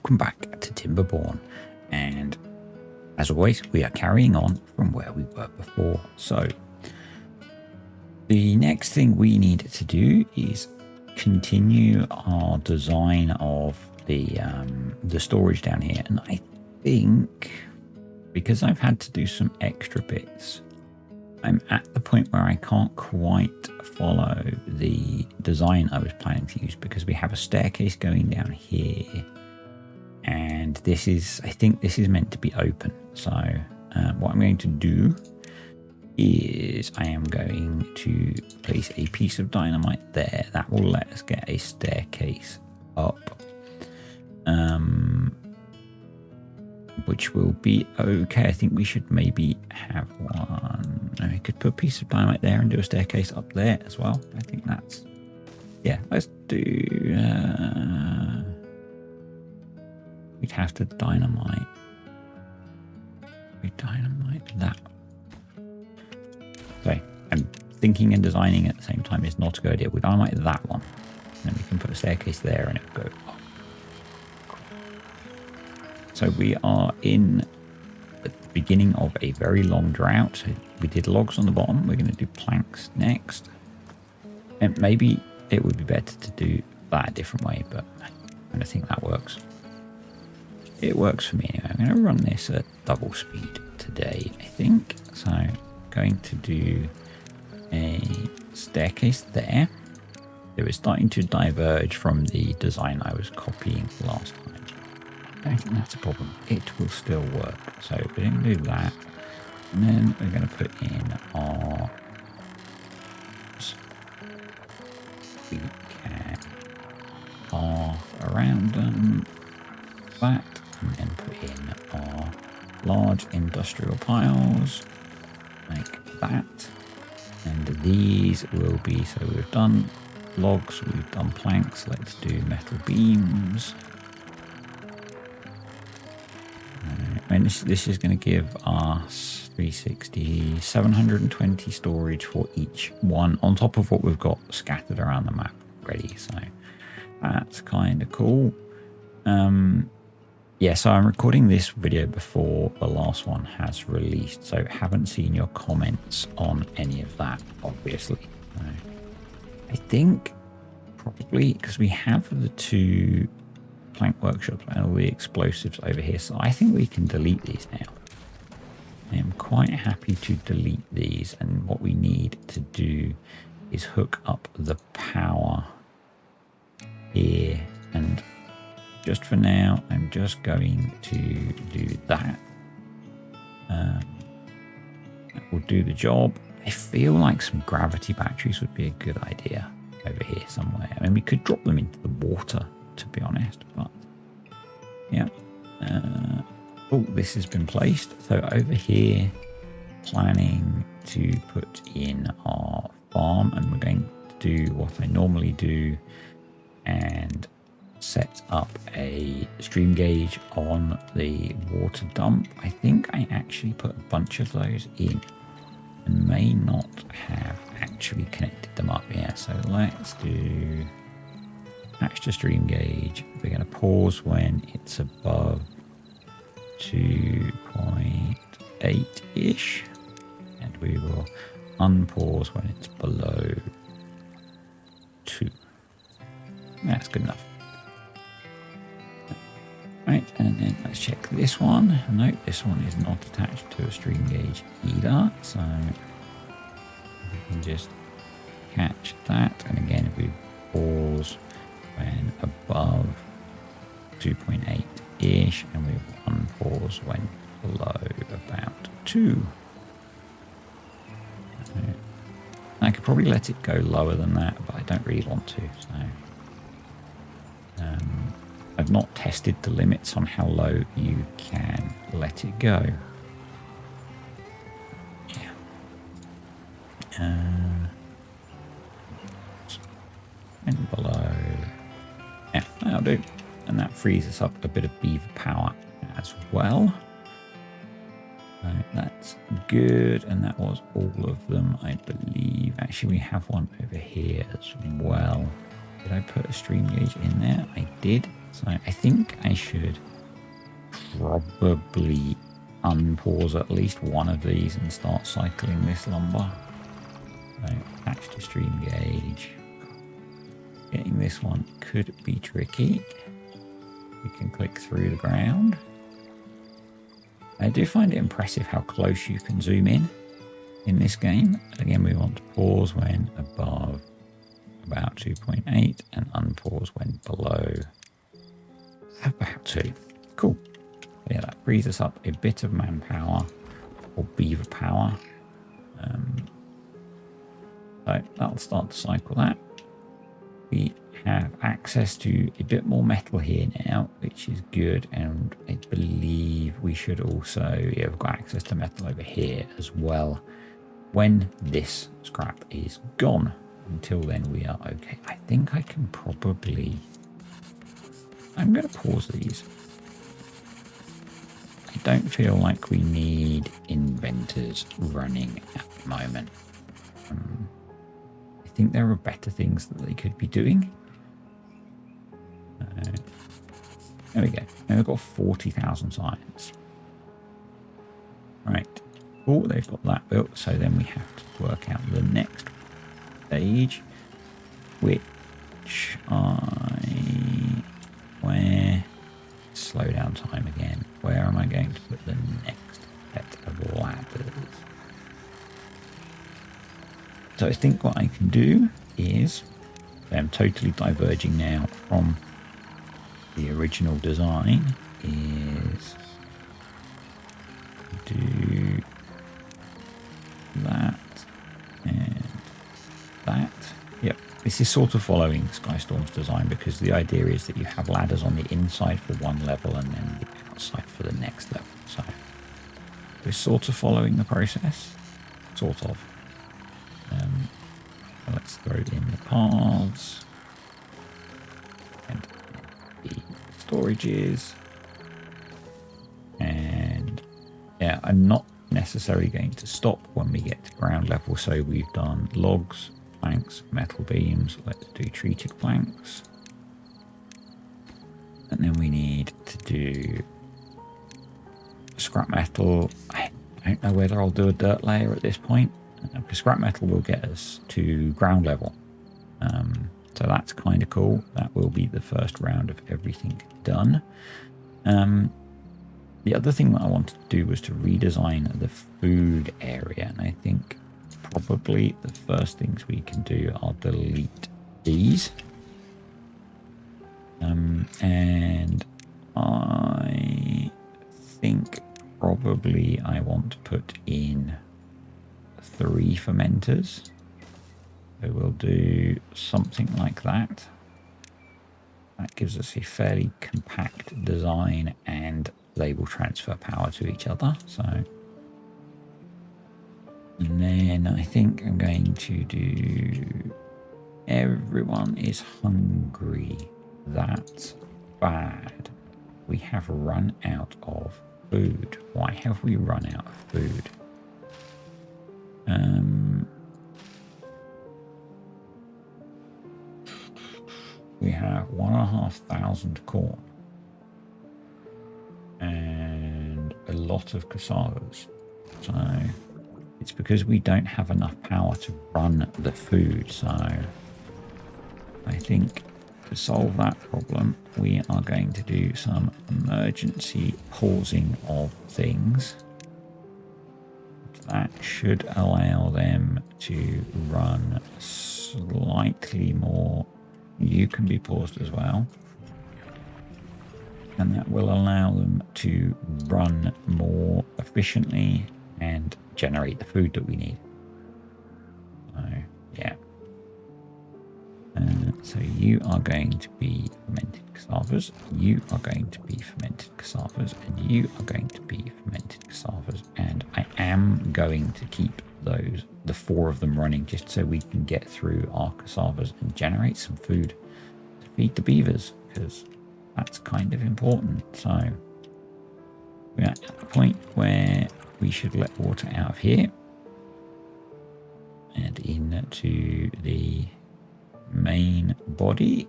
welcome back to TimberBorn, and as always we are carrying on from where we were before. So the next thing we need to do is continue our design of the storage down here, and I think because I've had to do some extra bits, I'm at the point where I can't quite follow the design I was planning to use, because we have a staircase going down here, and this is, I think this is meant to be open. So what I'm going to do is I am going to place a piece of dynamite there. That will let us get a staircase up, which will be okay. I think we should maybe have one. I could put a piece of dynamite there and do a staircase up there as well. I think that's, yeah, let's do, we'd have to dynamite. We dynamite that. So I'm thinking and designing at the same time is not a good idea. We dynamite that one, and then we can put a staircase there and it'll go up. So we are in the beginning of a very long drought. So we did logs on the bottom. We're going to do planks next. And maybe it would be better to do that a different way, but I don't think that works. It works for me anyway. I'm going to run this at double speed today, I think. So going to do a staircase there. It was starting to diverge from the design I was copying last time. I don't think that's a problem. It will still work. So we're going to do that, and then we're going to put in our, we can around that, and then put in our large industrial piles like that. And these will be, so we've done logs, we've done planks. Let's do metal beams. And this is going to give us 360, 720 storage for each one, on top of what we've got scattered around the map already. So that's kind of cool. Yeah, so I'm recording this video before the last one has released, so haven't seen your comments on any of that, obviously. So I think probably because we have the two plank workshops and all the explosives over here, so I think we can delete these now. I am quite happy to delete these, and what we need to do is hook up the power here, and just for now I'm just going to do that. That will do the job. I feel like some gravity batteries would be a good idea over here somewhere. I mean, we could drop them into the water, to be honest, but yeah. Oh, this has been placed. So over here, planning to put in our farm, and we're going to do what I normally do and set up a stream gauge on the water dump. I think I actually put a bunch of those in and may not have actually connected them up yet. So let's do attach to stream gauge. We're going to pause when it's above 2.8-ish, and we will unpause when it's below 2. That's good enough. Right, and then let's check this one. Nope, this one is not attached to a stream gauge either, so we can just catch that. And again, if we pause when above 2.8-ish, and we unpause when below about 2. I could probably let it go lower than that, but I don't really want to. So I've not tested the limits on how low you can let it go. Yeah. And below. Yeah, that'll do. And that frees us up a bit of beaver power as well. So that's good. And that was all of them, I believe. Actually, we have one over here as well. Did I put a stream gauge in there? I did. So I think I should probably unpause at least one of these and start cycling this lumber. So attach to stream gauge. Getting this one could be tricky. We can click through the ground. I do find it impressive how close you can zoom in this game. Again, we want to pause when above about 2.8 and unpause when below about 2. Cool. Yeah, that frees us up a bit of manpower or beaver power. So that'll start to cycle that. We have access to a bit more metal here now, which is good. And I believe we should also, yeah, we've got access to metal over here as well when this scrap is gone. Until then, we are okay. I think I can probably, I'm going to pause these. I don't feel like we need inventors running at the moment. I think there are better things that they could be doing. There we go. Now we've got 40,000 science. Right. Oh, they've got that built. So then we have to work out the next stage, which where, slow down time again. Where am I going to put the next set of ladders? So I think what I can do is, I'm totally diverging now from the original design, is do that and that. Yep, this is sort of following Skystorm's design because the idea is that you have ladders on the inside for one level and then the outside for the next level. So we're sort of following the process, sort of. Let's throw in the paths and the storages. And yeah, I'm not necessarily going to stop when we get to ground level. So we've done logs, planks, metal beams. Let's do treated planks. And then we need to do scrap metal. I don't know whether I'll do a dirt layer at this point. Because scrap metal will get us to ground level. So that's kind of cool. That will be the first round of everything done. The other thing that I wanted to do was to redesign the food area. And I think probably the first things we can do are delete these. And I think probably I want to put in 3 fermenters. So we'll do something like that. That gives us a fairly compact design and they will transfer power to each other. So, and then I think I'm going to do everyone is hungry. That's bad. We have run out of food. Why have we run out of food? We have 1,500 corn and a lot of cassavas. So it's because we don't have enough power to run the food. So I think to solve that problem, we are going to do some emergency pausing of things. That should allow them to run slightly more. You can be paused as well. And that will allow them to run more efficiently and generate the food that we need. So, yeah. So you are going to be fermented cassavas, you are going to be fermented cassavas, and you are going to be fermented cassavas. And I am going to keep those, the 4 of them running, just so we can get through our cassavas and generate some food to feed the beavers, because that's kind of important. So we're at the point where we should let water out of here and into the main body.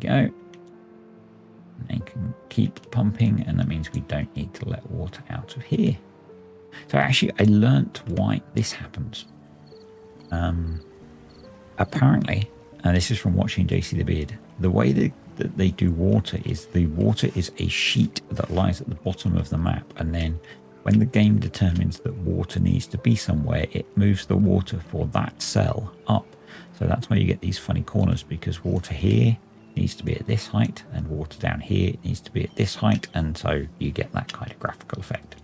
go. And they can keep pumping, and that means we don't need to let water out of here. So actually, I learnt why this happens. Apparently, and this is from watching JC the Beard, the way that they do water is the water is a sheet that lies at the bottom of the map, and then when the game determines that water needs to be somewhere, it moves the water for that cell up. So that's why you get these funny corners, because water here needs to be at this height, and water down here needs to be at this height, and so you get that kind of graphical effect.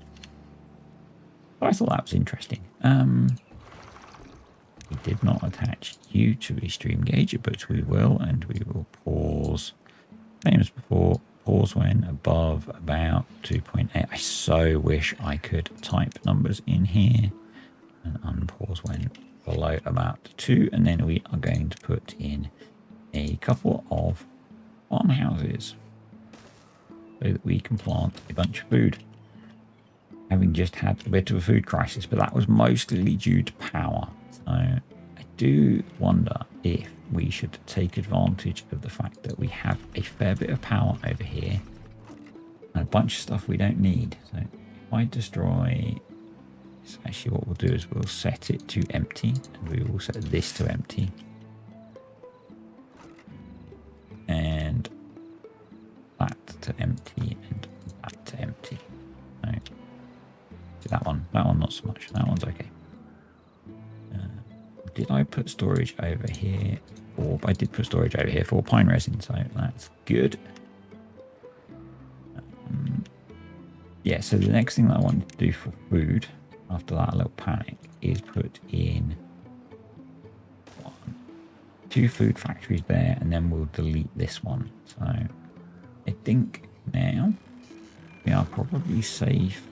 I thought that was interesting. We did not attach you to a stream gauger, but we will, and we will pause. Same as before, pause when above about 2.8. I so wish I could type numbers in here, and unpause when below about 2. And then we are going to put in a couple of farmhouses so that we can plant a bunch of food. Having just had a bit of a food crisis, but that was mostly due to power. So I do wonder if we should take advantage of the fact that we have a fair bit of power over here and a bunch of stuff we don't need. So if I destroy, so actually what we'll do is we'll set it to empty, and we will set this to empty. And that to empty, and that to empty. So that one not so much. That one's okay. Did I put storage over here? Or I did put storage over here for pine resin, so that's good. Yeah, so the next thing that I want to do for food after that little panic is put in 2 food factories there, and then we'll delete this one. So I think now we are probably safe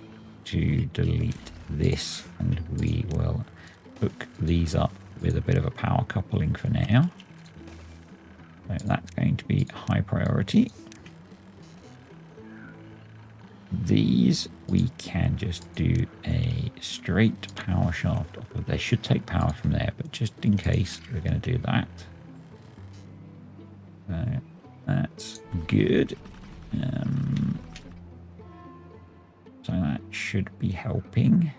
to delete this, and we will hook these up with a bit of a power coupling for now. So that's going to be high priority. These we can just do a straight power shaft off of. They should take power from there, but just in case, we're going to do that. So that's good. So that should be helping.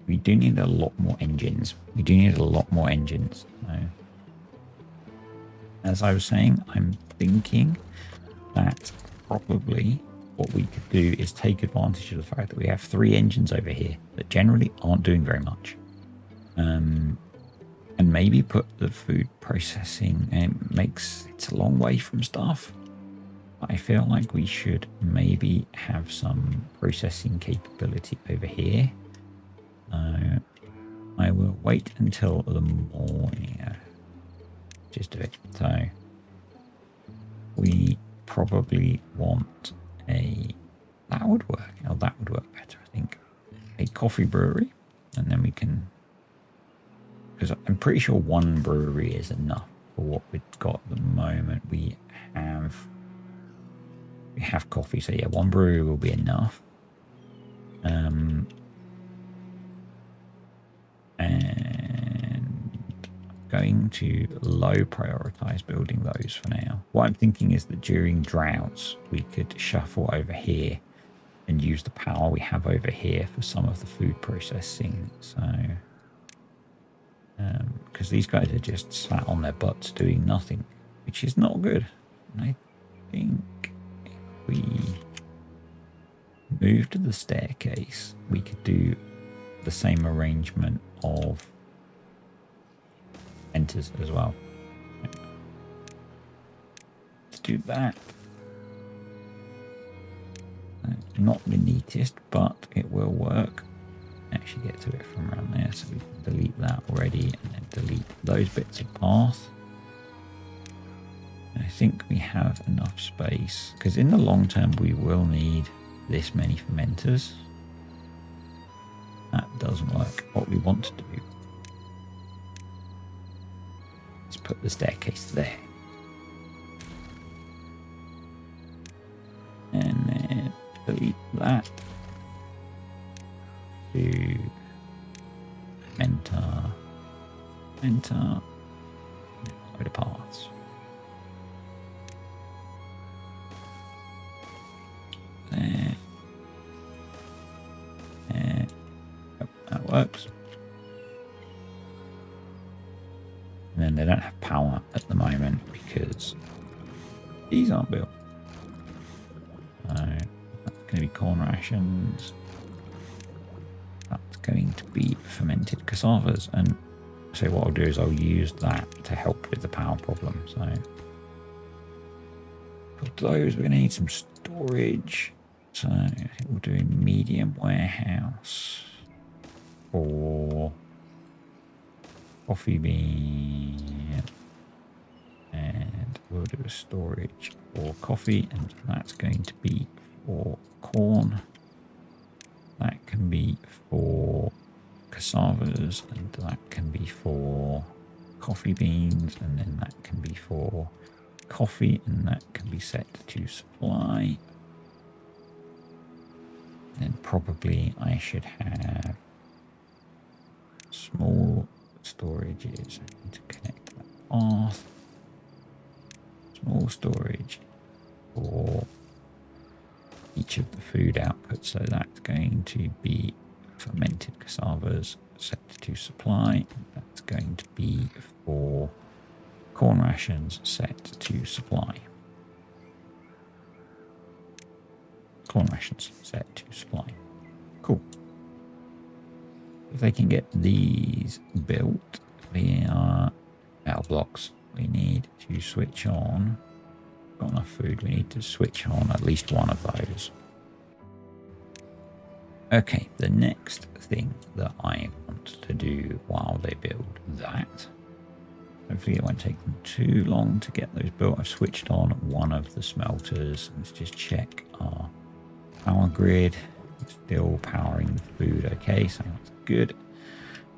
We do need a lot more engines. So, as I was saying, I'm thinking that probably what we could do is take advantage of the fact that we have 3 engines over here that generally aren't doing very much. And maybe put the food processing, and it's a long way from stuff. I feel like we should maybe have some processing capability over here. I will wait until the morning. Just do it. So we probably want that would work. Oh, that would work better, I think. A coffee brewery, and then we can, because I'm pretty sure 1 brewery is enough for what we've got at the moment. We have coffee, so yeah, 1 brewery will be enough. And I'm going to low prioritize building those for now. What I'm thinking is that during droughts, we could shuffle over here and use the power we have over here for some of the food processing. So, because these guys are just sat on their butts doing nothing, which is not good. And I think if we move to the staircase, we could do the same arrangement of enters as well. Let's do that. Not the neatest, but it will work. Actually get to it from around there, so we can delete that already, and then delete those bits of path. And I think we have enough space, because in the long term we will need this many fermenters. That doesn't work. What we want to do is put the staircase there. And then delete that. To enter, load of paths. works. And then they don't have power at the moment because these aren't built. So that's going to be corn rations. That's going to be fermented cassavas. And so what I'll do is I'll use that to help with the power problem. So for those, we're going to need some storage. So I think we'll do a medium warehouse for coffee bean, and we'll do a storage for coffee, and that's going to be for corn. That can be for cassavas, and that can be for coffee beans, and then that can be for coffee, and that can be set to supply. Then probably I should have small storages. I need to connect that path. Small storage for each of the food outputs. So that's going to be fermented cassavas set to supply. That's going to be for corn rations set to supply. Corn rations set to supply. Cool. If they can get these built via metal blocks, we need to switch on. Got enough food, we need to switch on at least one of those. Okay, the next thing that I want to do while they build that, hopefully it won't take them too long to get those built. I've switched on one of the smelters. Let's just check our power grid. It's still powering the food okay, so that's good.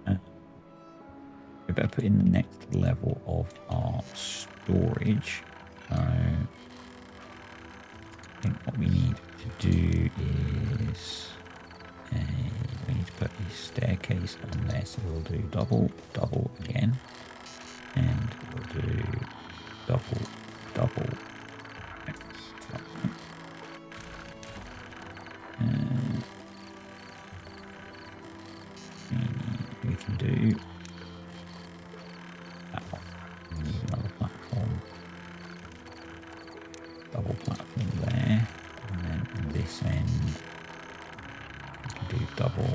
We better put in the next level of our storage. So I think what we need to do is we need to put a staircase on there. So we'll do double, double again, and we'll do double, double. We can do that one. We need another platform. Double platform there, and then on this end we can do double.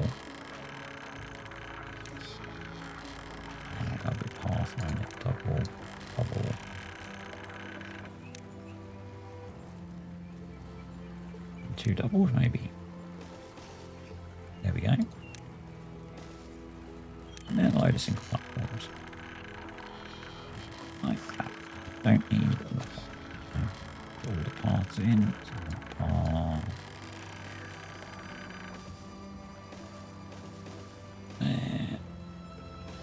Double path on it, double, double. And 2 doubles maybe. There we go. And then a load of single platforms. Like that. Don't need all the paths in. Path. There.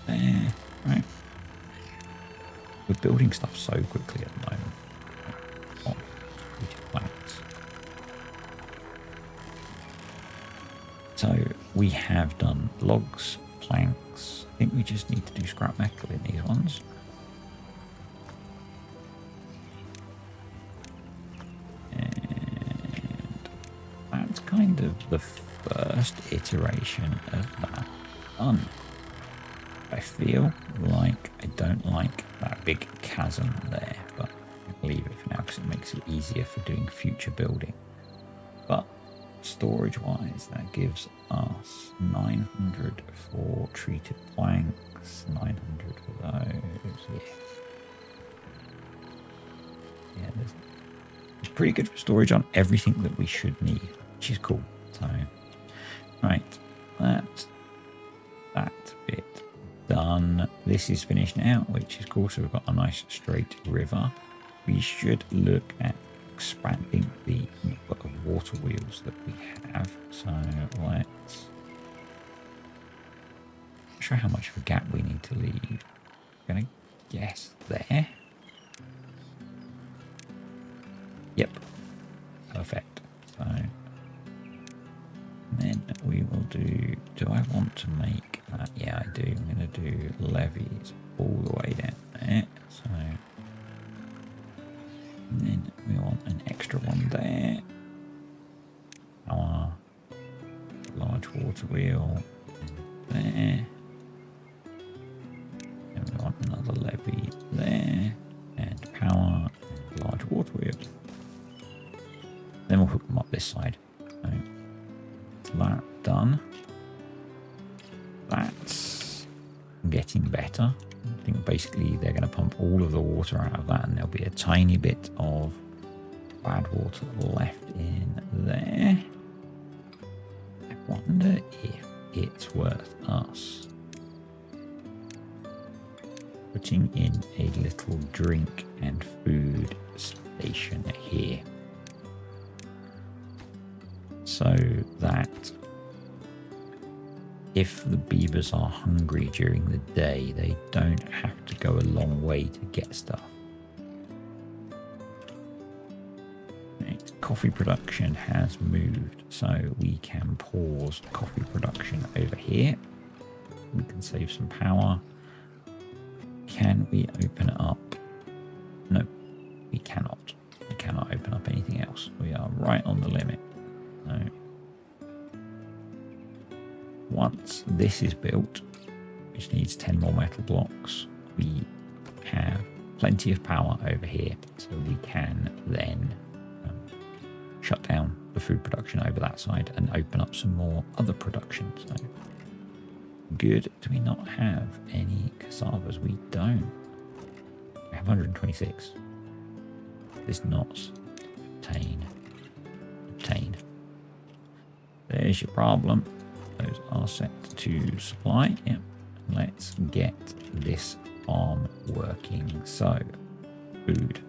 There. Right. We're building stuff so quickly at the moment. Oh, we just planks. So we have done logs, planks. I think we just need to do scrap metal in these ones. Kind of the first iteration of that done. I feel like I don't like that big chasm there, but I'll leave it for now because it makes it easier for doing future building. But storage wise, that gives us 900 for treated planks, 900 for those. Yeah, there's pretty good for storage on everything that we should need, which is cool. So, right, that bit done. This is finished now, which is cool. So we've got a nice straight river. We should look at expanding the network of water wheels that we have. So let's show how much of a gap we need to leave. I'm gonna guess there. Yep, perfect. So then we will do I want to make that? Yeah, I do. I'm going to do levees all the way down there. So and then we want an extra one there. Our large water wheel there. want another levee there, and power, and large water wheels. Then we'll hook them up this side. So that done. That's getting better. I think basically they're going to pump all of the water out of that, and there'll be a tiny bit of bad water left in there. I wonder if it's worth us putting in a little drink and food station here, so that if the beavers are hungry during the day, they don't have to go a long way to get stuff. Right, coffee production has moved, so we can pause coffee production over here. We can save some power. Can we open it up? No, we cannot. We cannot open up anything else. We are right on the limit. So once this is built, which needs 10 more metal blocks, we have plenty of power over here, so we can then shut down the food production over that side and open up some more other production. So good. Do we not have any cassavas? We don't. We have 126. This not obtain. There's your problem. Those are set to supply. Yep. Let's get this farm working. So, food.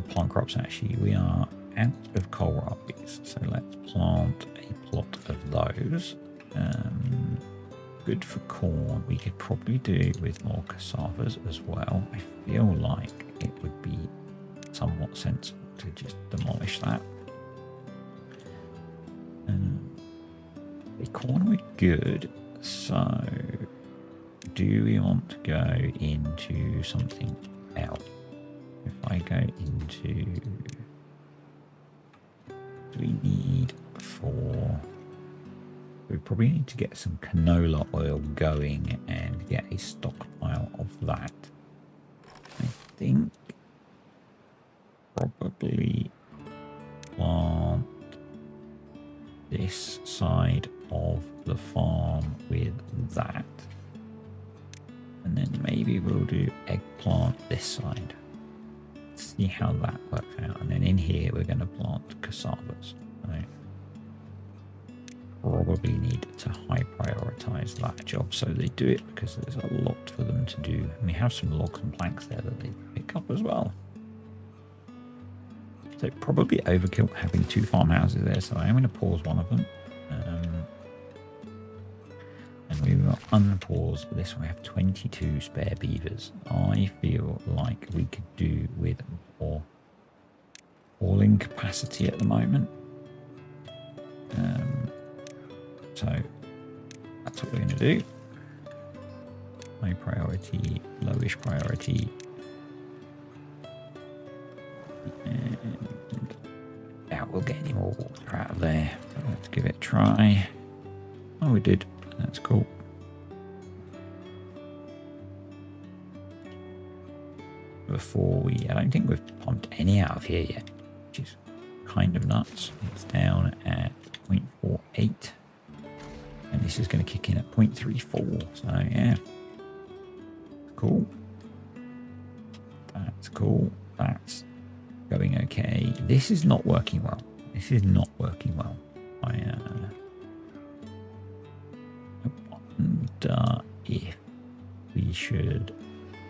Plant crops, actually. We are out of kohlrabies, so let's plant a plot of those. Good for corn. We could probably do with more cassavas as well. I feel like it would be somewhat sensible to just demolish that. The corn we're good, so do we want to go into something else? If I go into, do we need for, we probably need to get some canola oil going and get a stockpile of that. I think probably plant this side of the farm with that, and then maybe we'll do eggplant this side. See how that works out, and then in here we're going to plant cassavas. Right. Probably need to high prioritize that job so they do it, because there's a lot for them to do, and we have some logs and planks there that they pick up as well. So probably overkill having 2 farmhouses there, so I'm going to pause one of them. And we will unpause this one. We have 22 spare beavers. I feel like we could do with more hauling capacity at the moment. So that's what we're going to do. High priority, lowish priority. And doubt we'll get any more water out of there. Let's give it a try. Oh, we did. That's cool. Before we, I don't think we've pumped any out of here yet, which is kind of nuts. It's down at 0.48, and this is going to kick in at 0.34. So yeah, cool. That's cool. That's going okay. This is not working well. This is not working well. I wonder if we should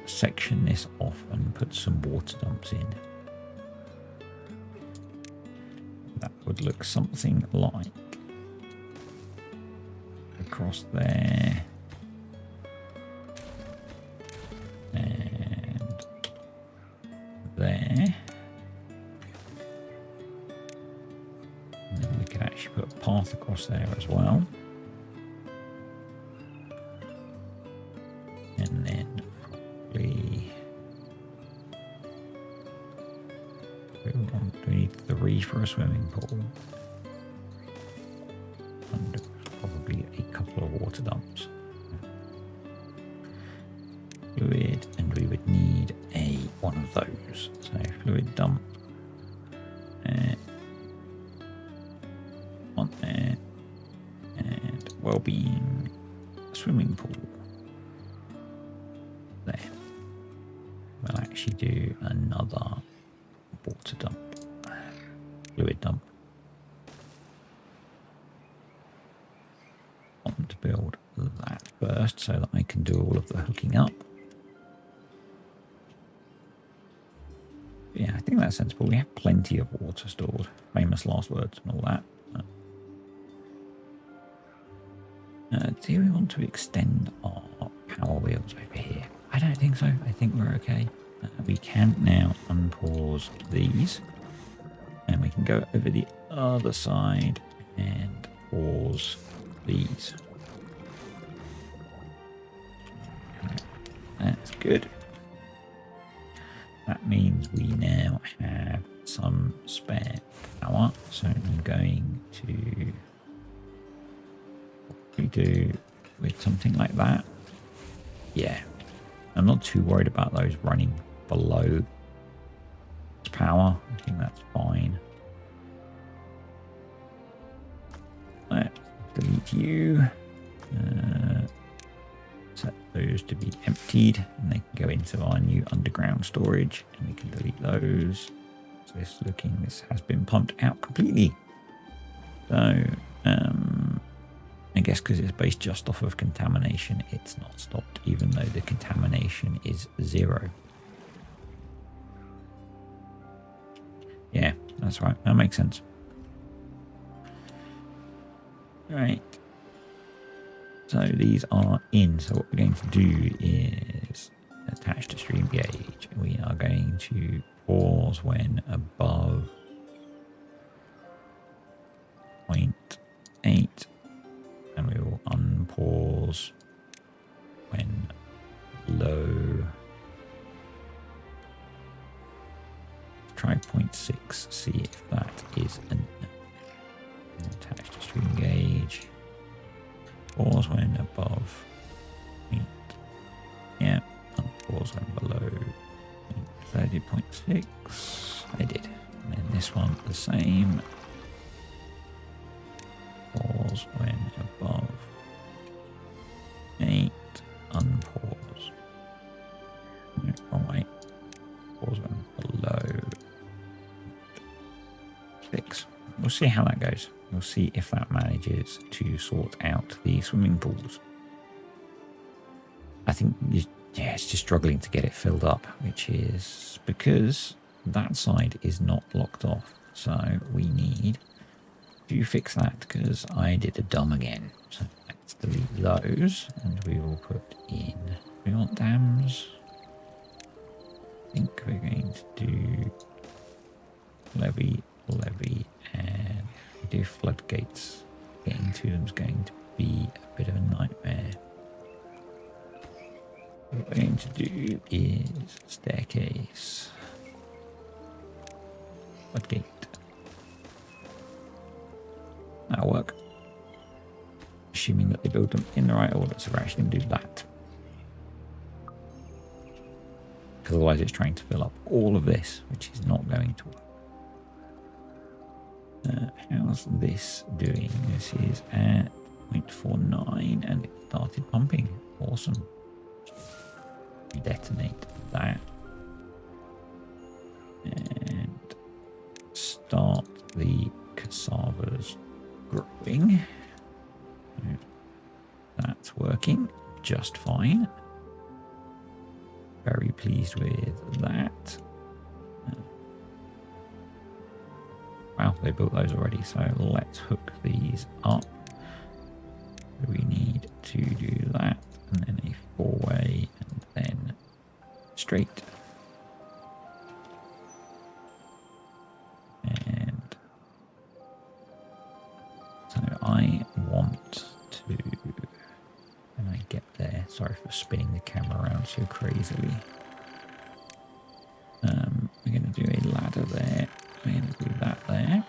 section this off and put some water dumps in. That would look something like across there and there. And then we can actually put a path across there as well. And then probably we need 3 for a swimming pool. And probably a couple of water dumps. fluid, and we would need one of those. So fluid dump. On there. And well-being swimming pool. There. We'll actually do another water dump. Fluid dump. I want to build that first so that I can do all of the hooking up. Yeah, I think that's sensible. We have plenty of water stored. Famous last words and all that. Do we want to extend our power wheels over here? I don't think so. I think we're okay. We can now unpause these. And we can go over the other side and pause these. That's good. That means we now have some spare power. So I'm going to do with something like that. Yeah, I'm not too worried about those running below power. I think that's fine. Let's delete you. Set those to be emptied, and they can go into our new underground storage, and we can delete those. So this has been pumped out completely. So I guess because it's based just off of contamination, it's not stopped, even though the contamination is 0. Yeah, that's right. That makes sense. Right. So these are in. So what we're going to do is attach to stream gauge. We are going to pause when above 0.8. And we will unpause when low. Try 0.6, see if that is an attached to stream gauge. Pause when above 0. Yeah, unpause when below 30.6. I did. And then this one the same. Pause when above 8. Unpause. No, wrong way. Pause when below 6. We'll see how that goes. We'll see if that manages to sort out the swimming pools. I think, yeah, it's just struggling to get it filled up, which is because that side is not blocked off. So we need to fix that, because I did a dumb again. So let's delete those, and we will put in, we want dams. I think we're going to do levy, and if we do floodgates, getting to them is going to be a bit of a nightmare. What we're going to do is staircase, floodgate. That'll work. Assuming that they build them in the right order, so we're actually going to do that. Because otherwise it's trying to fill up all of this, which is not going to work. How's this doing? This is at 0.49 and it started pumping. Awesome. Detonate that. And start the cassavas growing. That's working just fine. Very pleased with that. Wow, they built those already, so let's hook these up. We need to do that, and then a 4-way, and then straight. And so I want to, when I get there, sorry for spinning the camera around so crazily. We're going to do a ladder there. We're going to do that there.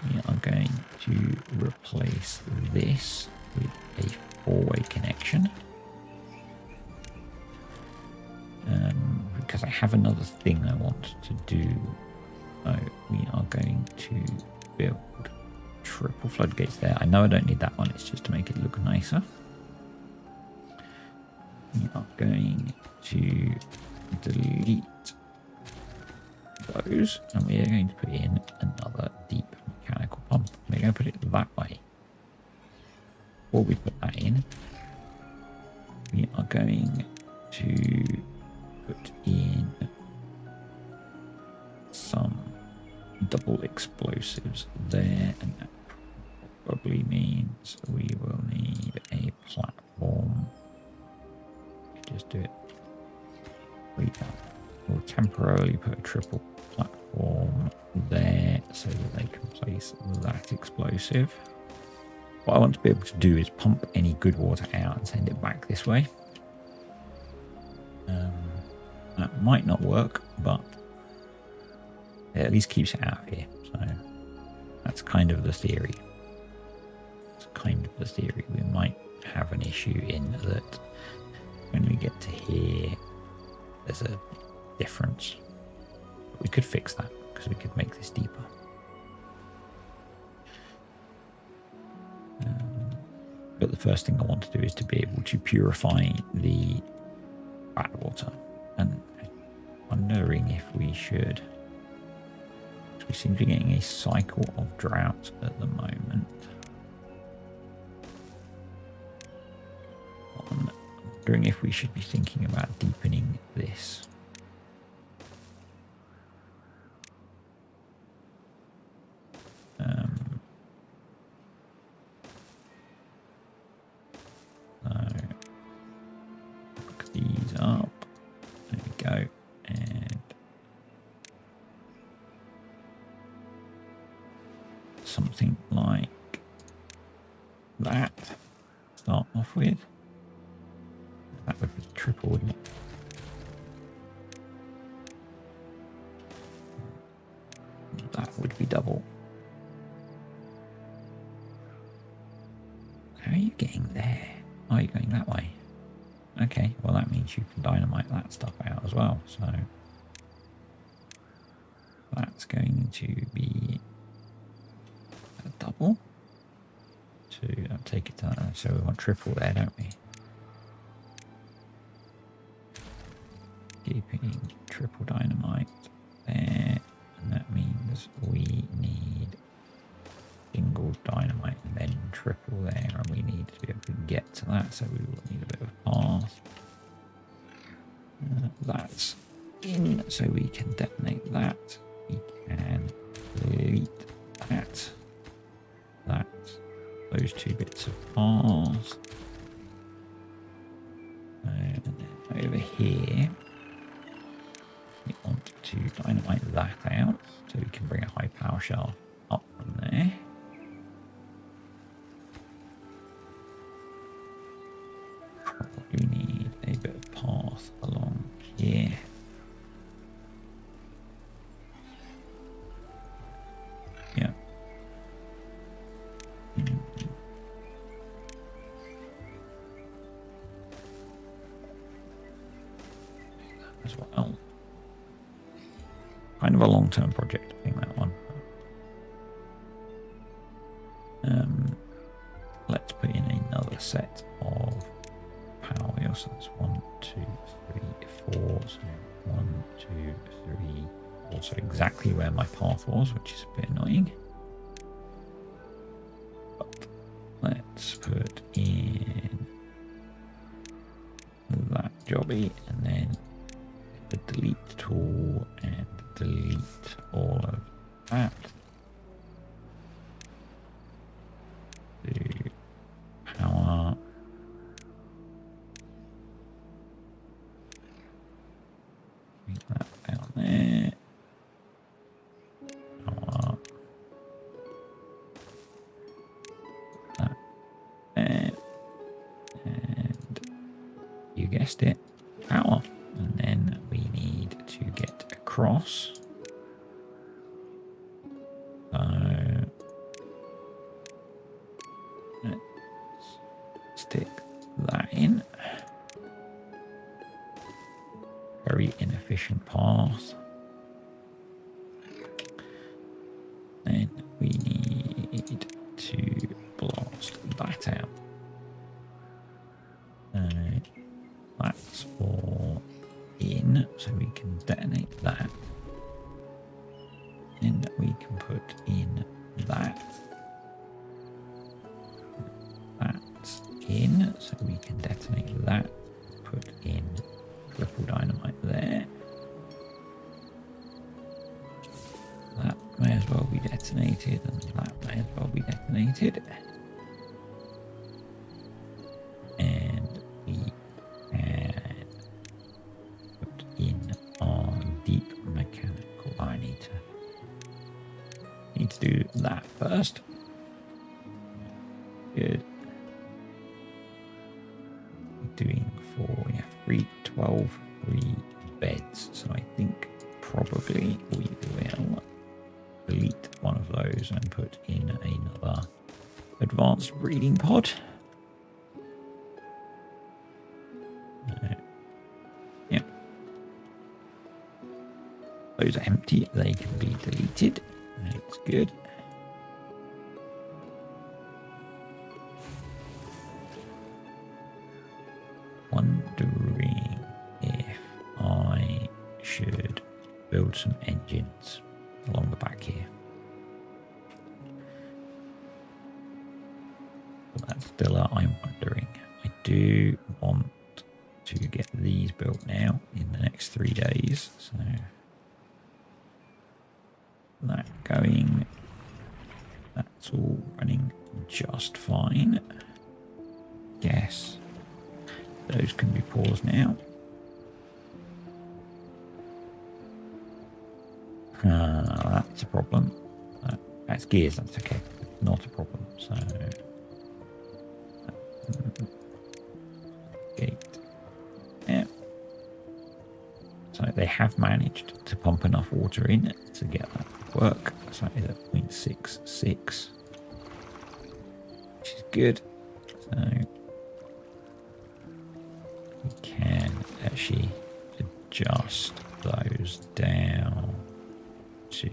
We are going to replace this with a 4-way connection. have another thing I want to do. So we are going to build triple floodgates there. I know I don't need that one. It's just to make it look nicer. We are going to delete those, and we are going to put in another deep mechanical pump. We're going to put it that way. Before we put that in, we are going to put in some double explosives there, and that probably means we will need a platform. Just do it. We'll temporarily put a triple platform there so that they can place that explosive. What I want to be able to do is pump any good water out and send it back this way. That might not work, but it at least keeps it out of here. So that's kind of the theory. It's kind of the theory. We might have an issue in that when we get to here, there's a difference. But we could fix that because we could make this deeper. But the first thing I want to do is to be able to purify the bad water. And I'm wondering if we should. We seem to be getting a cycle of drought at the moment. I'm wondering if we should be thinking about deepening this. Look these up. There we go. And something like that. Start off with. That would be triple, wouldn't it? That would be double. How are you getting there? Oh, you're going that way. Okay, well that means you can dynamite that stuff out as well. So that's going to be a double. To take it to, so we want triple there, don't we? Keeping triple dynamite there, and that means we need single dynamite and then triple there, and we need to be able to get to that, so we will need a bit of a path. That's in, so we can detonate that. We can delete that. That's those two bits of path. And then over here, we want to dynamite that out, so we can bring a high power shaft up from there. Probably need a bit of path along here. Yeah. As well. Kind of a long-term project, I think, that one. Let's put in another set of power wheels. So that's 1, 2, 3, 4. So 1, 2, 3, 4. So exactly where my path was, which is a bit annoying. But let's put in that jobby, and then the delete tool and delete all of that. To power. Bring that down there. Power. That there. And you guessed it, power. And then we need to get across. So let's stick that in. Very inefficient. efficient path. Then we need to blast that out. That's all in, so we can detonate that. Then we can put in that. That's in, so we can detonate that. Put in triple dynamite there. That may as well be detonated, and that may as well be detonated. And we can put in our deep mechanical. I need to do that first. Good. We're doing 3 beds, so I think probably we will delete one of those and put in another advanced breeding pod. Yeah, those are empty, they can be deleted. That's good. Wondering if I should build some engines along the back here. But that's still I'm wondering. I do want to get these built now in the next 3 days. So that going, that's all running just fine. Yes, those can be paused now. That's a problem. That's gears, that's okay. Not a problem. So gate. Yeah. So they have managed to pump enough water in to get that to work. So it's at 0.66, which is good. So we can actually adjust those down to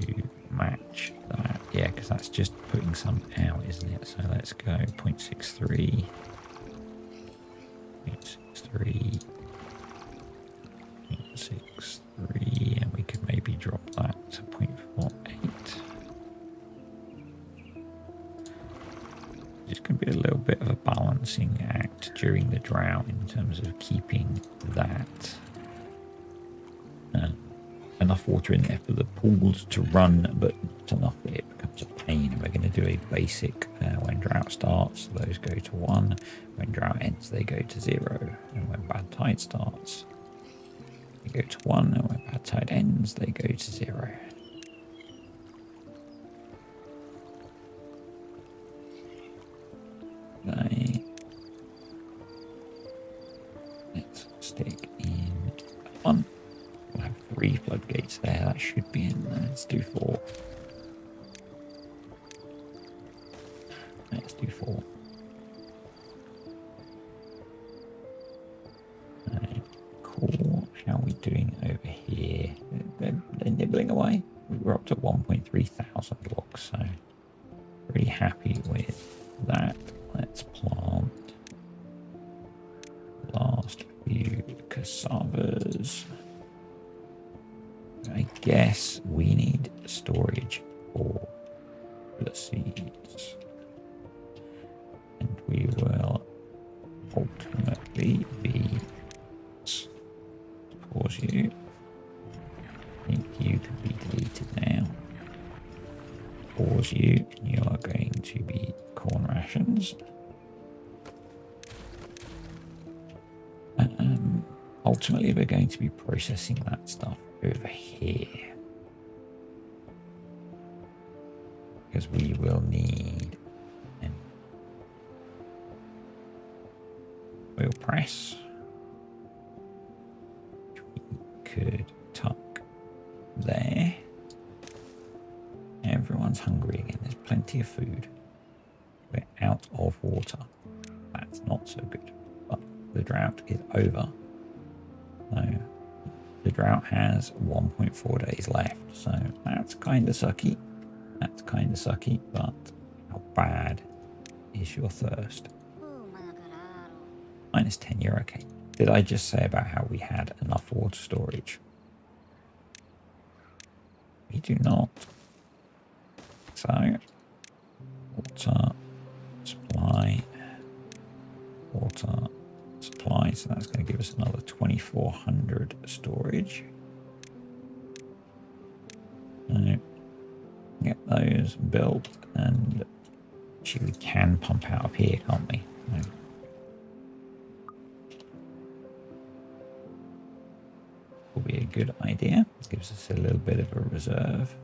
match that. Yeah, because that's just putting some out, isn't it? So let's go 0.63, 0.63, 0.63, and we could maybe drop that to 0.48. It's going to be a little bit of a balancing act during the drought in terms of keeping that enough water in there for the pools to run, but not enough that it becomes a pain. And we're going to do a basic when drought starts, those go to 1. When drought ends, they go to 0. And when bad tide starts, they go to 1. And when bad tide ends, they go to 0. Let's stick in 1. We'll have 3 floodgates there. That should be in there. Let's do 4. Let's do 4. Cool. How are we doing over here? They're nibbling away. We were up to 1.3 thousand blocks, so pretty happy with that. Let's plant last few cassavas. I guess we need storage for the seeds, and we will ultimately be pause you. I think you can be deleted now. Pause you. You are going to be corn rations. Ultimately, we're going to be processing that stuff over here, because we will need an oil press, which we could tuck there. Everyone's hungry again. There's plenty of food. We're out of water. That's not so good, but the drought is over. So The drought has 1.4 days left, so that's kind of sucky. That's kind of sucky, but how bad is your thirst? -10, you're okay. Did I just say about how we had enough water storage? We do not. So, water supply, water supply. So that's going to give us another 2,400 storage. So get those built, and actually we can pump out of here, can't we? No. Will be a good idea. It gives us a little bit of a reserve.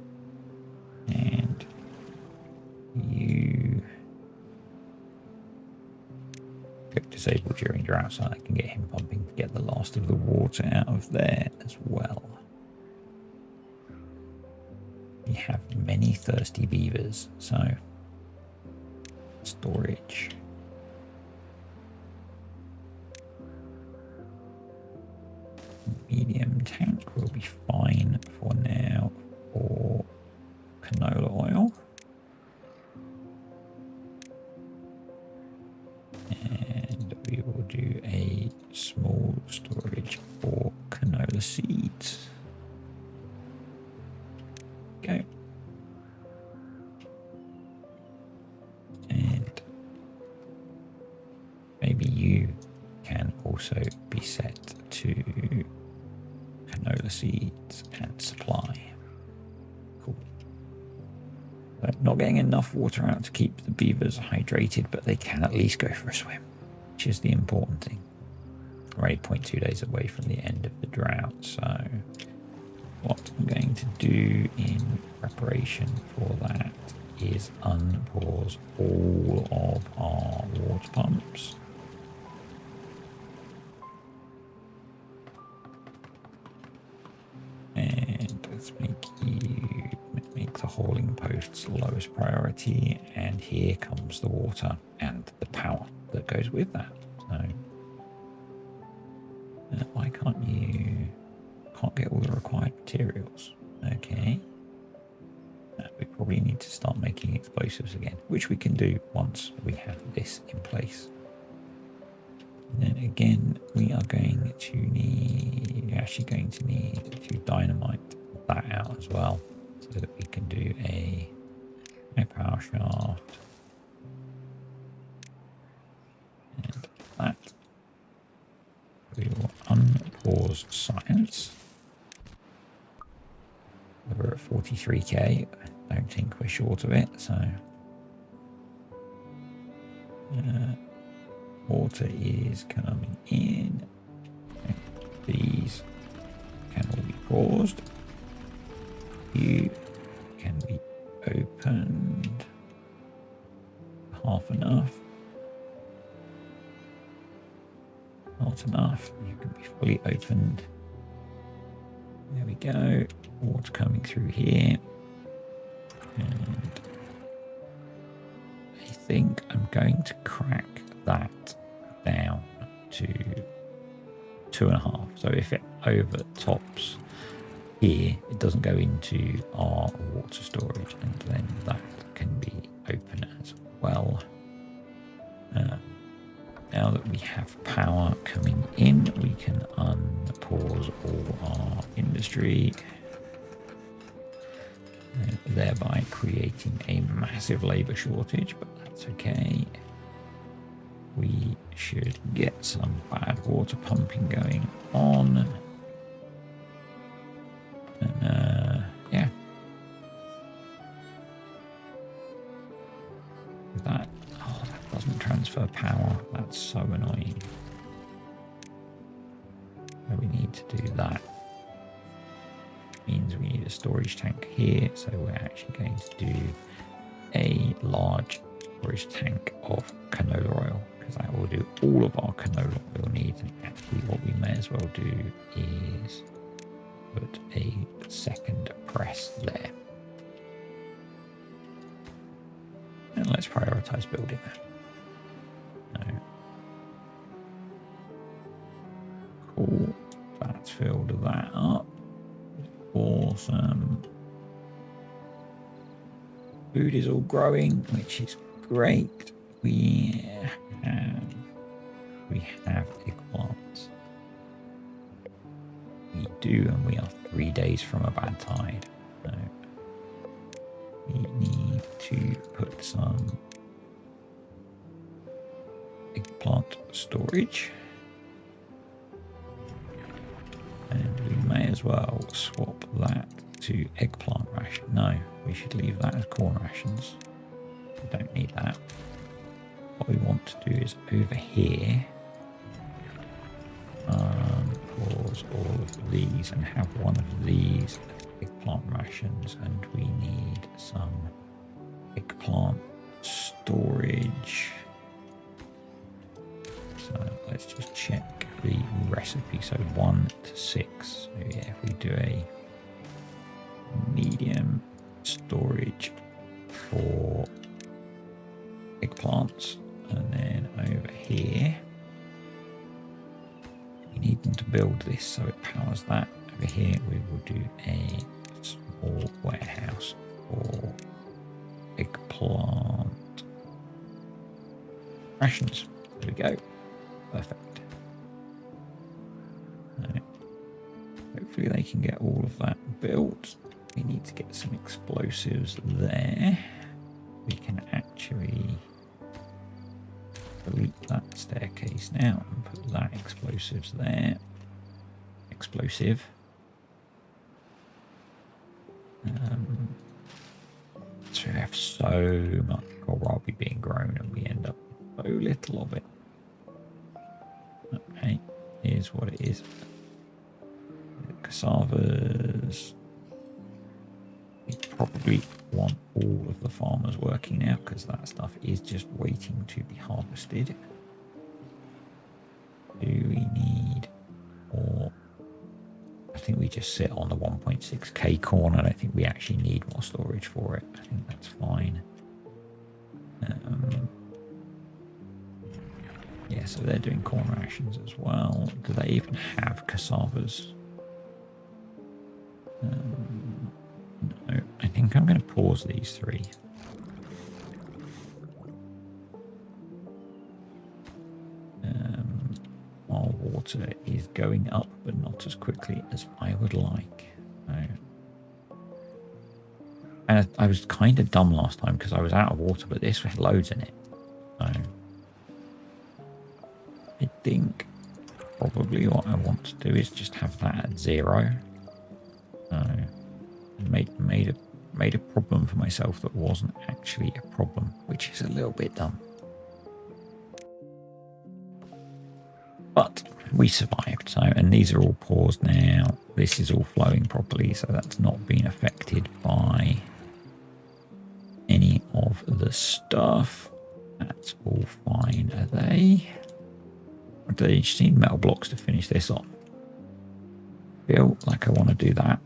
And you get disabled during drought, so I can get him pumping to get the last of the water out of there as well. We have many thirsty beavers, so storage. Medium tank will be fine for now for canola oil. And we will do a small storage for canola seeds. Go. And maybe you can also be set to canola seeds and supply. Cool. So not getting enough water out to keep the beavers hydrated, but they can at least go for a swim, which is the important thing. We're 8.2 days away from the end of the drought, so what I'm going to do in preparation for that is unpause all of our water pumps. And let's make the hauling posts lowest priority, and here comes the water and the power that goes with that. So why can't you get all the required materials? Okay, we probably need to start making explosives again, which we can do once we have this in place. And then again, we are going to need, to dynamite that out as well, so that we can do a power shaft. And that. We will unpause science. We're at 43k. I don't think we're short of it, so water is coming in. These can all be paused. You can be opened. Half enough. Not enough. You can be fully opened. There we go. Water coming through here. And I think I'm going to crack that down to 2.5. So if it overtops here, it doesn't go into our water storage, and then that can be open as well. Now that we have power coming in, we can unpause all our industry, thereby creating a massive labor shortage, but that's okay. We should get some bad water pumping going on. And yeah. That doesn't transfer power. That's so annoying. So we need to do that. Means we need a storage tank here, so we're actually going to do a large storage tank of canola oil, because that will do all of our canola oil needs. And actually what we may as well do is put a second press there. And let's prioritize building that. No. Cool. That Let's fill that up. Awesome. Food is all growing, which is great. We have eggplants. We do, and we are 3 days from a bad tide. So we need to put some eggplant storage. And we may as well swap that to eggplant ration. No, we should leave that as corn rations. We don't need that. What we want to do is over here, pause all of these and have one of these eggplant rations, and we need some eggplant storage. So let's just check the recipe. So 1 to 6. So yeah, if we do a medium storage for eggplants, and then over here we need them to build this so it powers that. Over here we will do a small warehouse for eggplant rations. There we go. Perfect. Right. Hopefully they can get all of that built. We need to get some explosives there. We can actually delete that staircase now and put that explosives there. Explosive. So we have so much kohlrabi being grown and we end up with so little of it. Okay, here's what it is. Cassavas. We probably want all of the farmers working now because that stuff is just waiting to be harvested. Do we need more? I think we just sit on the 1.6k corn. I don't think we actually need more storage for it. I think that's fine. Yeah, so they're doing corn rations as well. Do they even have cassavas? No, I think I'm going to pause these 3. Our water is going up, but not as quickly as I would like. And I was kind of dumb last time because I was out of water, but this had loads in it. So I think probably what I want to do is just have that at 0. Made a problem for myself that wasn't actually a problem, which is a little bit dumb. But we survived. So, and these are all paused now. This is all flowing properly, so that's not been affected by any of the stuff. That's all fine. Are they? Or do they just need metal blocks to finish this off? Feel like I want to do that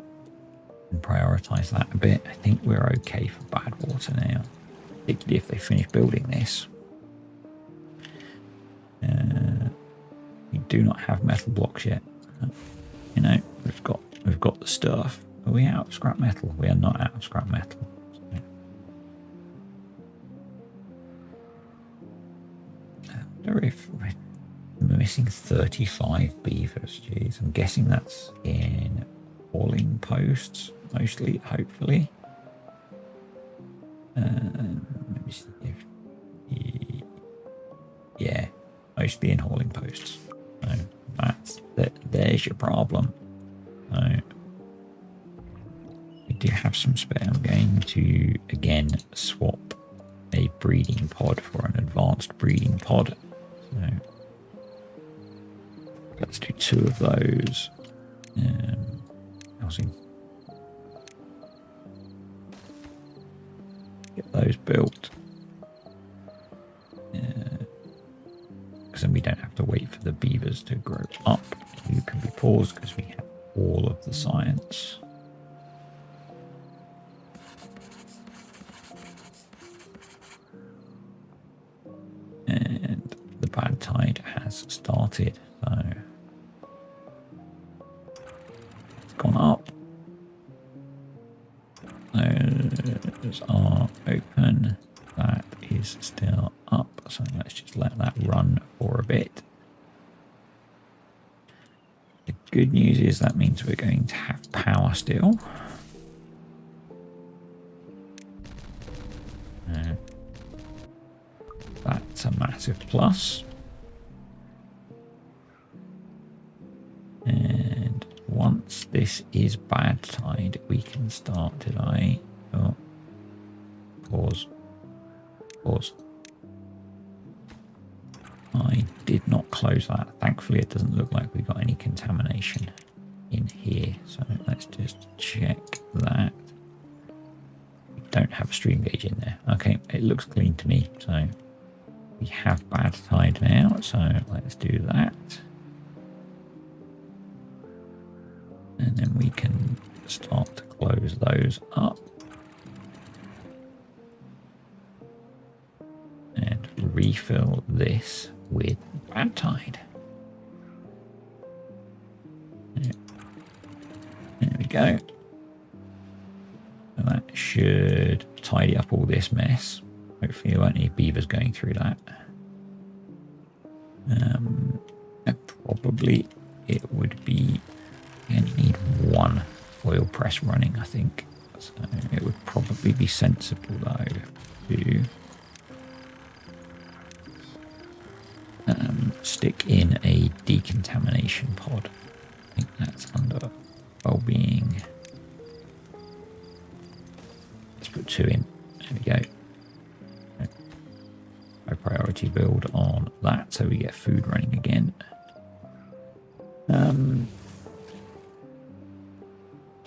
and prioritize that a bit. I think we're okay for bad water now, particularly if they finish building this. We do not have metal blocks yet. You know, we've got the stuff. Are we out of scrap metal? We are not out of scrap metal. So, I wonder if we're missing 35 beavers. Jeez, I'm guessing that's in hauling posts mostly, hopefully. Let me see if yeah, mostly in hauling posts. So there's your problem. So we do have some spare. I'm going to again swap a breeding pod for an advanced breeding pod. So let's do 2 of those. Housing. Get those built. Because then we don't have to wait for the beavers to grow up. You can be paused because we have all of the science. And the bad tide has started. So Doors are open. That is still up, so let's just let that run for a bit. The good news is that means we're going to have power still. That's a massive plus. And once this is bad tide, we can start. Did I? Oh, pause. Pause. I did not close that. Thankfully, it doesn't look like we got any contamination in here. So let's just check that. We don't have a stream gauge in there. Okay, it looks clean to me. So we have bad tide now. So let's do that. And then we can start to close those up. And refill this with bad tide. There we go. And that should tidy up all this mess. Hopefully you won't need beavers going through that. Probably it would be, you only need one oil press running, I think. So it would probably be sensible though to stick in a decontamination pod. I think that's under well-being. Let's put 2 in. There we go. High priority build on that so we get food running again.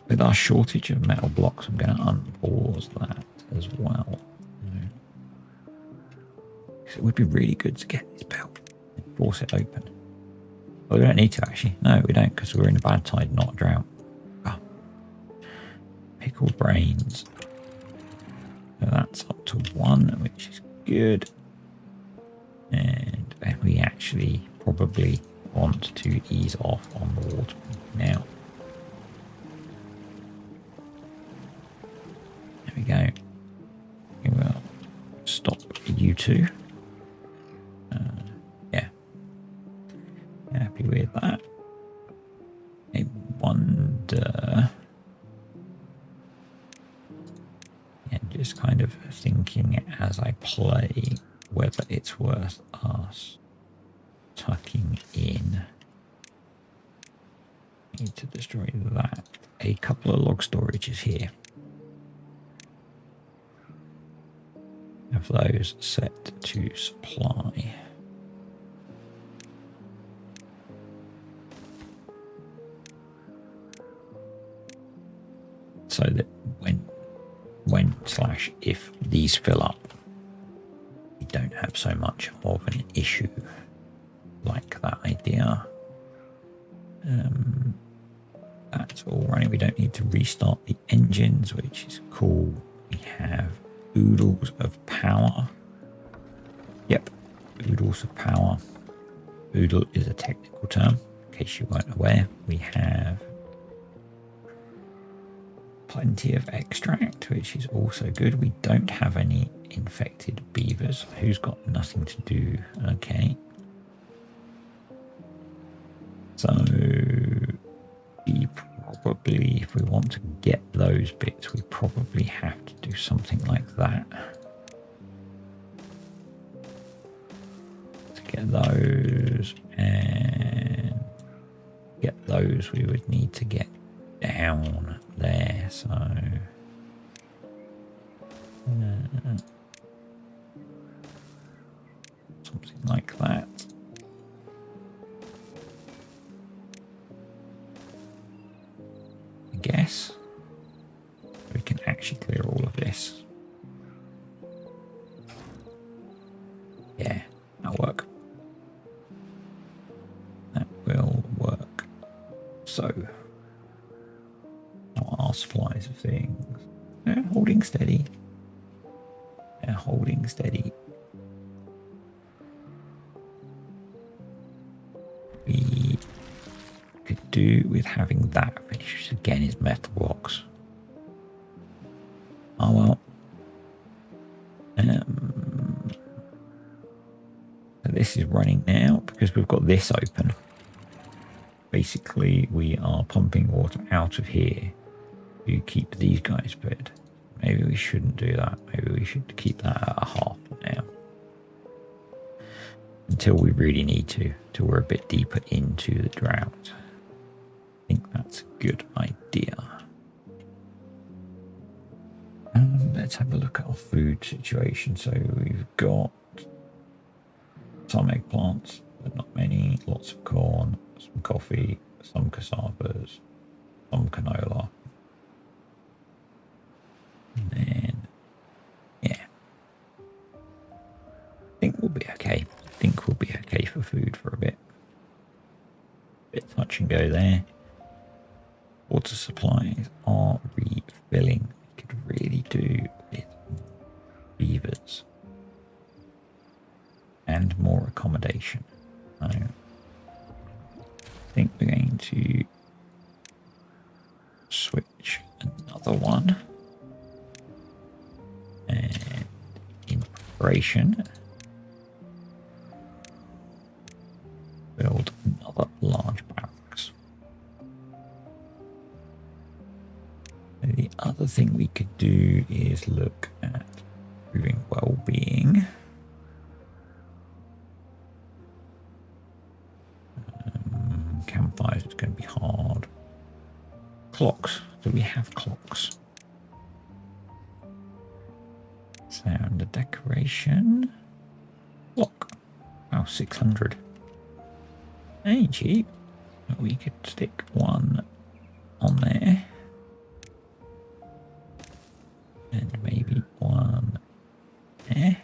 With our shortage of metal blocks, I'm going to unpause that as well. It would be really good to get this belt and force it open. Well, we don't need to actually. No, we don't, because we're in a bad tide, not a drought. Oh. Pickled brains. So that's up to 1, which is good. And we actually probably want to ease off on the water now. There we go. We will stop you two. Yeah. Happy with that. I wonder. And just kind of thinking as I play whether it's worth us tucking in. Need to destroy that. A couple of log storages here. Have those set to supply. So that when/if these fill up, we don't have so much of an issue. Like that idea. That's all running. We don't need to restart the engines, which is cool. We have oodles of power. Yep, oodles of power. Oodle is a technical term, in case you weren't aware. We have plenty of extract, which is also good. We don't have any infected beavers. Who's got nothing to do? Okay. So we probably, if we want to get those bits, we probably have to do something like that. To get those and get those, we would need to get down there. So something like that. Guess we can actually clear all of this. Yeah, that'll work. That will work. So our supplies of things. They're holding steady. They're holding steady. We could do with having that finished. Again is metal blocks. Oh well, running now because we've got this open. Basically, we are pumping water out of here to keep these guys fed. Maybe we shouldn't do that. Maybe we should keep that at a half for now. Until we really need to, till we're a bit deeper into the drought. I think that's a good idea. Let's have a look at our food situation. So we've got some eggplants, but not many. Lots of corn, some coffee, some cassavas, some canola. And then, yeah. I think we'll be okay. I think we'll be okay for food for a bit. Bit touch and go there. Water supplies are refilling. We could really do with beavers and more accommodation. So I think we're going to switch another one. And in preparation, build another large barracks. The other thing we could do is look at improving well-being. Campfires is going to be hard. Clocks. Do we have clocks? Sound a decoration. Clock. Oh, 600. Ain't cheap. We could stick one on there. And maybe one there.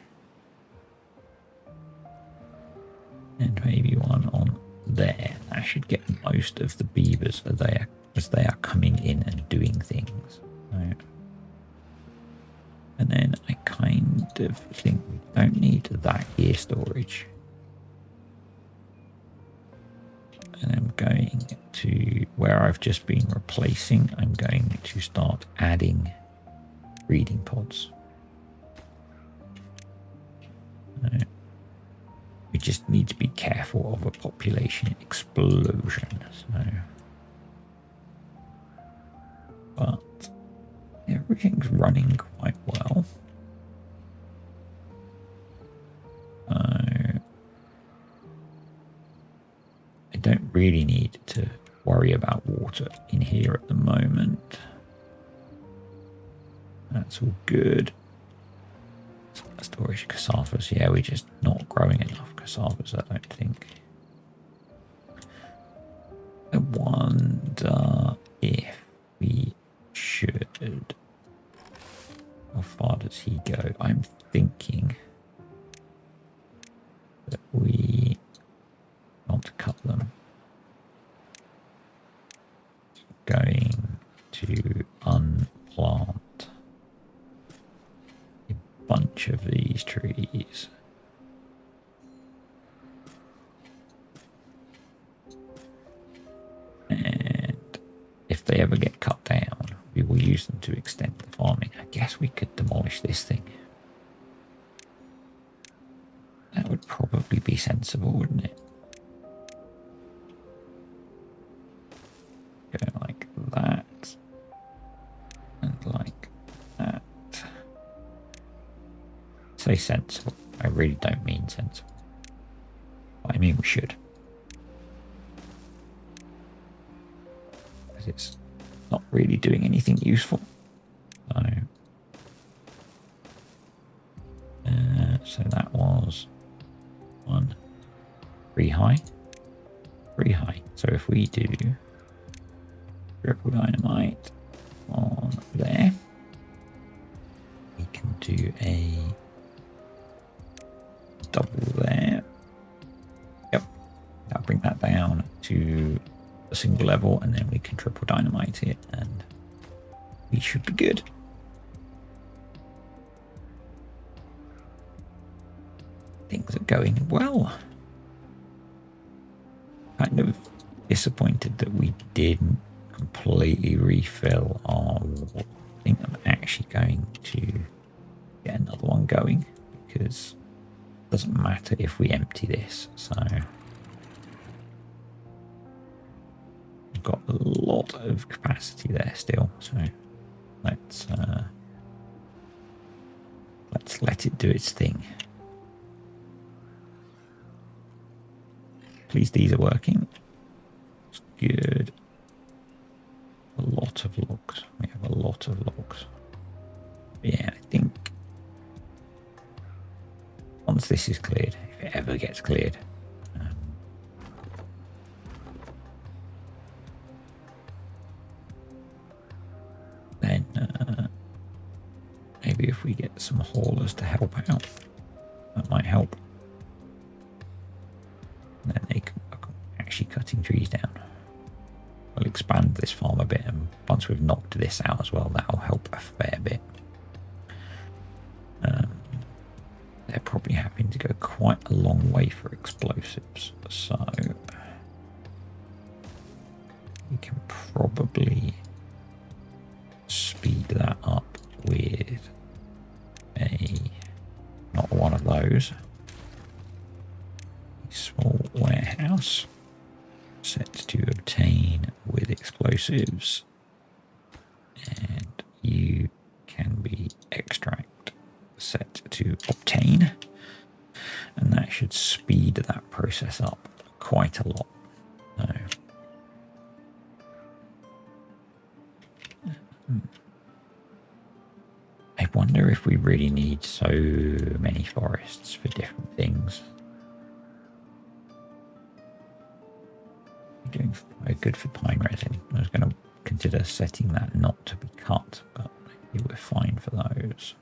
And maybe one on there. I should get most of the beavers as they are coming in and doing things. Right. And then I kind of think we don't need that gear storage. And I'm going to, where I've just been replacing, I'm going to start adding breeding pods. We just need to be careful of a population explosion. So, but everything's running quite well. I don't really need to worry about water in here at the moment. That's all good. Storage cassavas. Yeah, we're just not growing enough cassavas, I don't think. I wonder if we should... How far does he go? I'm thinking that we want to cut them. Going to unplant a bunch of these trees. And if they ever get cut down, we will use them to extend the farming. I guess we could demolish this thing. That would probably be sensible, wouldn't it? Go like that. And like that. Say sensible. I really don't mean sensible. But I mean we should. Because it's not really doing anything useful. So that was one. 3 high. 3 high. So if we do triple dynamite on there, we can do a double there. Yep. I'll bring that down to a single level and then we can triple dynamite it and we should be good. Things are going well. Kind of disappointed that we didn't completely refill our water. I think I'm actually going to get another one going because doesn't matter if we empty this. So we've got a lot of capacity there still. So let's let it do its thing. Please, these are working. It's good. A lot of logs. We have a lot of logs. Yeah, I think once this is cleared, if it ever gets cleared, then maybe if we get some haulers to help out, that might help. And then they can work on actually cutting trees down. We'll expand this farm a bit, and once we've knocked this out as well, that'll help a fair bit. They're probably having to go quite a long way for explosives, so we can probably speed that up with not one of those, a small warehouse set to obtain with explosives, and you can be extract set to obtain, and that should speed that process up quite a lot. So, I wonder if we really need so many forests for different things. We're doing very good for pine resin. I was going to consider setting that not to be cut, but maybe we're fine for those.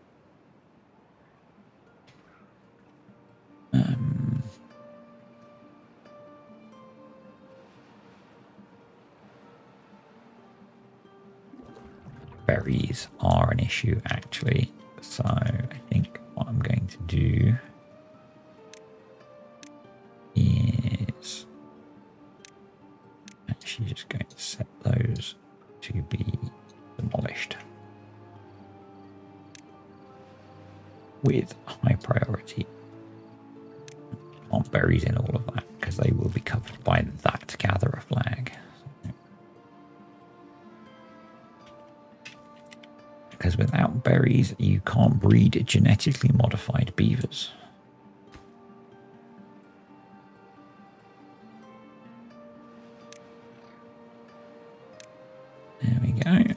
Berries are an issue actually, so I think what I'm going to do is actually just going to set those to be demolished with high priority. I want berries in all of that because they will be covered by that gatherer flag. Because without berries, you can't breed genetically modified beavers. There we go.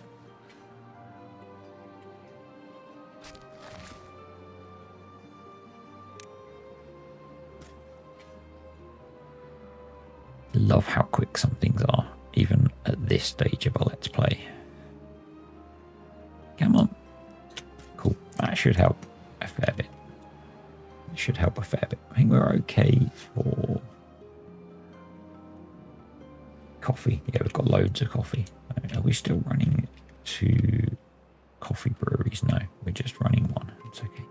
Love how quick some things are, even at this stage of a Let's Play. Come on. Cool. That should help a fair bit. It should help a fair bit. I think we're okay for coffee. Yeah, we've got loads of coffee. Are we still running 2 coffee breweries? No, we're just running 1. It's okay.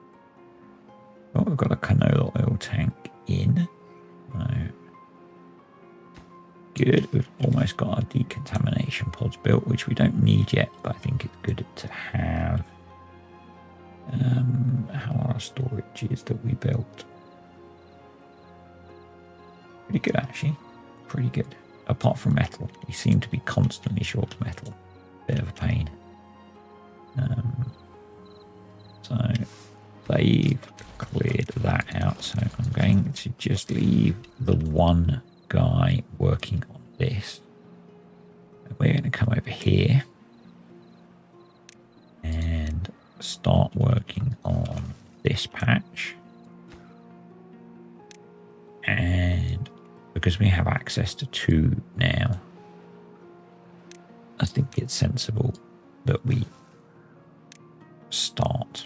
Well, we've got a canola oil tank in. Good. We've almost got our decontamination pods built, which we don't need yet, but I think it's good to have. How are our storages that we built? Pretty good, actually. Pretty good. Apart from metal. We seem to be constantly short of metal. Bit of a pain. So they've cleared that out. So I'm going to just leave the one guy working on this. We're going to come over here and start working on this patch. And because we have access to 2 now, I think it's sensible that we start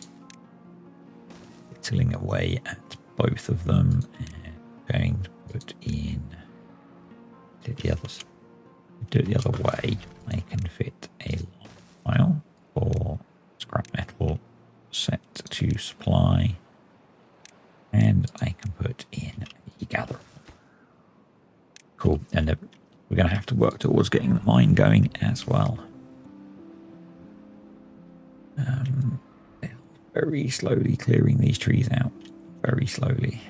whittling away at both of them and going to put in do it the other way. I can fit a pile for scrap metal set to supply, and I can put in a gatherer. Cool. And we're going to have to work towards getting the mine going as well. Very slowly clearing these trees out. Very slowly.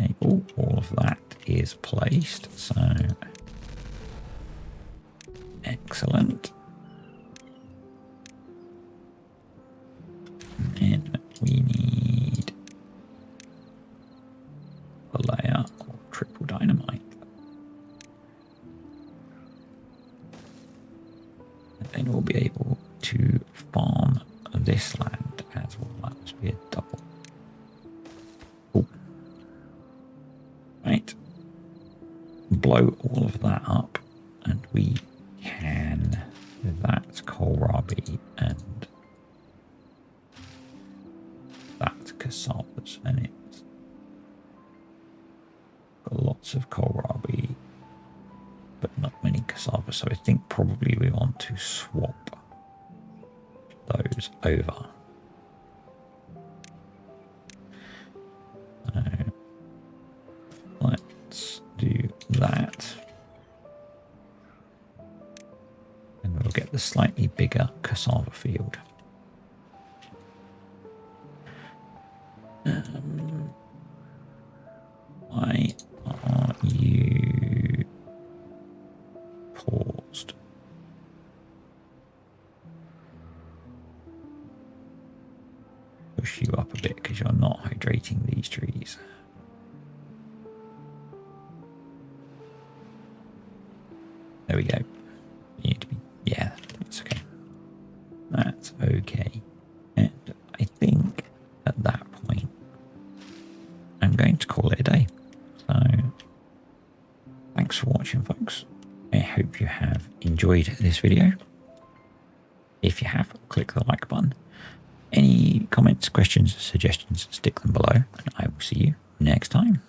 Okay, all of that is placed, so excellent. And then we need a layer of triple dynamite. And then we'll be able to farm this land as well. That must be a double. Cool. Right. Blow all of that up and we can, that's kohlrabi and that's cassavas, and it's got lots of kohlrabi but not many cassavas, so I think probably we want to swap those over. So let's do that. And we'll get the slightly bigger cassava field. Why are you paused? Push you up a bit because you're not hydrating these trees. There we go. You need to be, yeah, that's okay. That's okay. And I think at that point, I'm going to call it a day. So thanks for watching, folks. I hope you have enjoyed this video. If you have, click the like button. Any comments, questions, suggestions, stick them below, and I will see you next time.